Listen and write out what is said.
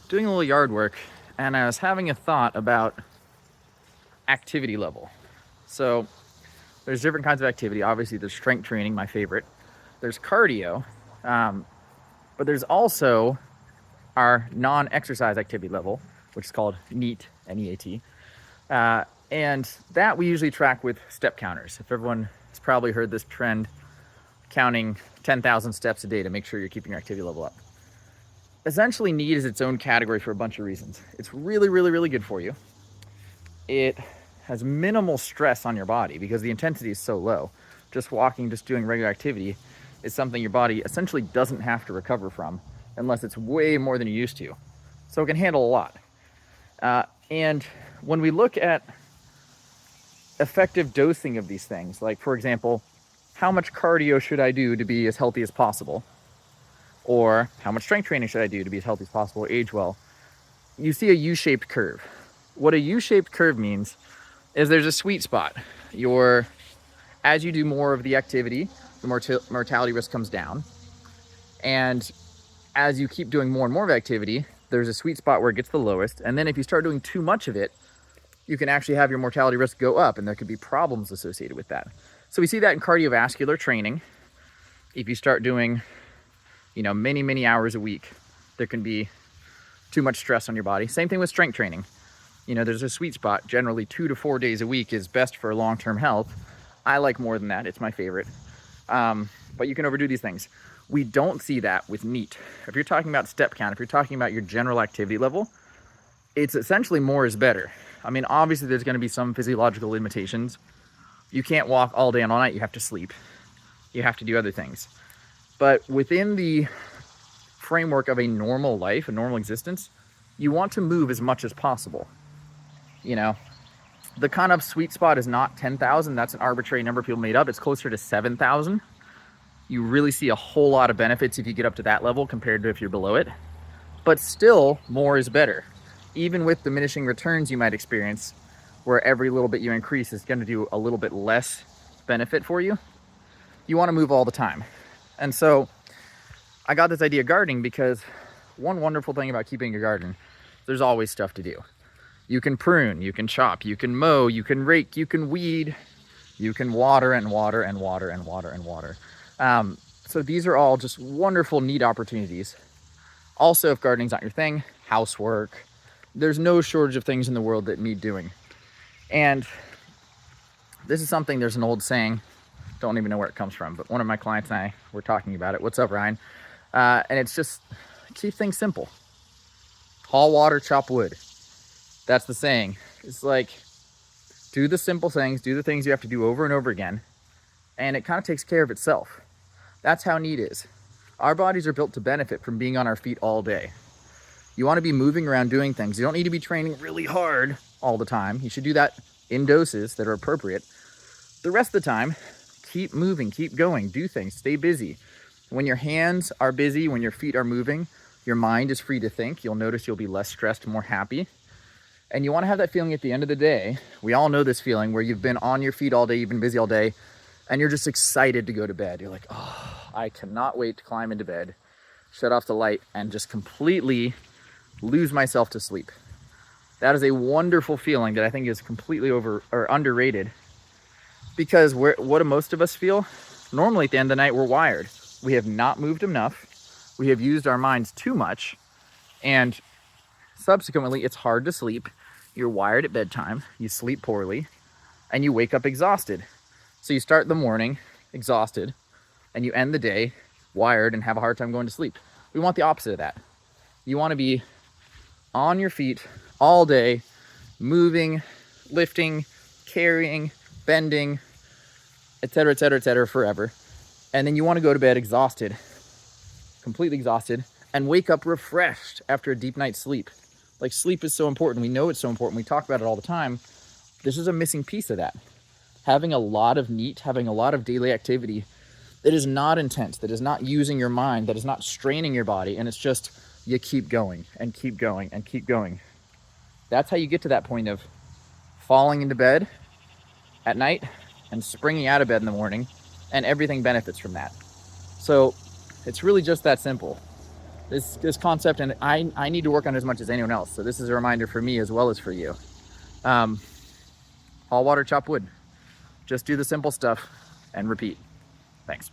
doing a little yard work, and I was having a thought about activity level. So there's different kinds of activity. Obviously, there's strength training, my favorite. There's cardio, um, but there's also our non-exercise activity level, which is called NEAT, N-E-A-T. And that we usually track with step counters. If everyone has probably heard this trend, counting 10,000 steps a day to make sure you're keeping your activity level up. Essentially, NEAT is its own category for a bunch of reasons. It's really, really, really good for you. It has minimal stress on your body because the intensity is so low. Just walking, just doing regular activity is something your body essentially doesn't have to recover from unless it's way more than you used to. So it can handle a lot. And when we look at effective dosing of these things, like for example, how much cardio should I do to be as healthy as possible? Or how much strength training should I do to be as healthy as possible, age well? You see a U-shaped curve. What a U-shaped curve means is there's a sweet spot. As you do more of the activity, the mortality risk comes down. And as you keep doing more and more of activity, there's a sweet spot where it gets the lowest. And then if you start doing too much of it, you can actually have your mortality risk go up, and there could be problems associated with that. So we see that in cardiovascular training. If you start doing, many, many hours a week, there can be too much stress on your body. Same thing with strength training. There's a sweet spot. Generally 2 to 4 days a week is best for long-term health. I like more than that. It's my favorite. But you can overdo these things. We don't see that with NEAT. If you're talking about step count, if you're talking about your general activity level, it's essentially more is better. I mean, obviously there's going to be some physiological limitations. You can't walk all day and all night. You have to sleep. You have to do other things. But within the framework of a normal life, a normal existence, you want to move as much as possible. The kind of sweet spot is not 10,000. That's an arbitrary number people made up. It's closer to 7,000. You really see a whole lot of benefits if you get up to that level compared to if you're below it. But still, more is better. Even with diminishing returns you might experience, where every little bit you increase is going to do a little bit less benefit for you, you want to move all the time. And so I got this idea of gardening because one wonderful thing about keeping a garden, there's always stuff to do. You can prune, you can chop, you can mow, you can rake, you can weed, you can water and water and water and water and water. So these are all just wonderful, neat opportunities. Also, if gardening's not your thing, housework. There's no shortage of things in the world that need doing. And this is something, there's an old saying, don't even know where it comes from, but one of my clients and I were talking about it. What's up, Ryan? And it's just, keep things simple. Haul water, chop wood. That's the saying. It's like, do the simple things, do the things you have to do over and over again, and it kind of takes care of itself. That's how NEAT is. Our bodies are built to benefit from being on our feet all day. You want to be moving around doing things. You don't need to be training really hard all the time. You should do that in doses that are appropriate. The rest of the time, keep moving, keep going, do things, stay busy. When your hands are busy, when your feet are moving, your mind is free to think. You'll notice you'll be less stressed, more happy. And you want to have that feeling at the end of the day. We all know this feeling where you've been on your feet all day, you've been busy all day, and you're just excited to go to bed. You're like, oh, I cannot wait to climb into bed, shut off the light, and just completely lose myself to sleep. That is a wonderful feeling that I think is completely underrated, because what do most of us feel? Normally at the end of the night, we're wired. We have not moved enough. We have used our minds too much, and subsequently, it's hard to sleep. You're wired at bedtime, you sleep poorly, and you wake up exhausted. So you start the morning exhausted, and you end the day wired and have a hard time going to sleep. We want the opposite of that. You want to be on your feet all day, moving, lifting, carrying, bending, etc., etc., etc., forever. And then you want to go to bed exhausted, completely exhausted, and wake up refreshed after a deep night's sleep. Like, sleep is so important. We know it's so important. We talk about it all the time. This is a missing piece of that. Having a lot of NEAT, having a lot of daily activity that is not intense, that is not using your mind, that is not straining your body, and it's just you keep going and keep going and keep going. That's how you get to that point of falling into bed at night and springing out of bed in the morning, and everything benefits from that. So it's really just that simple. this concept, and I need to work on it as much as anyone else. So this is a reminder for me as well as for you. Haul water, chop wood. Just do the simple stuff and repeat. Thanks.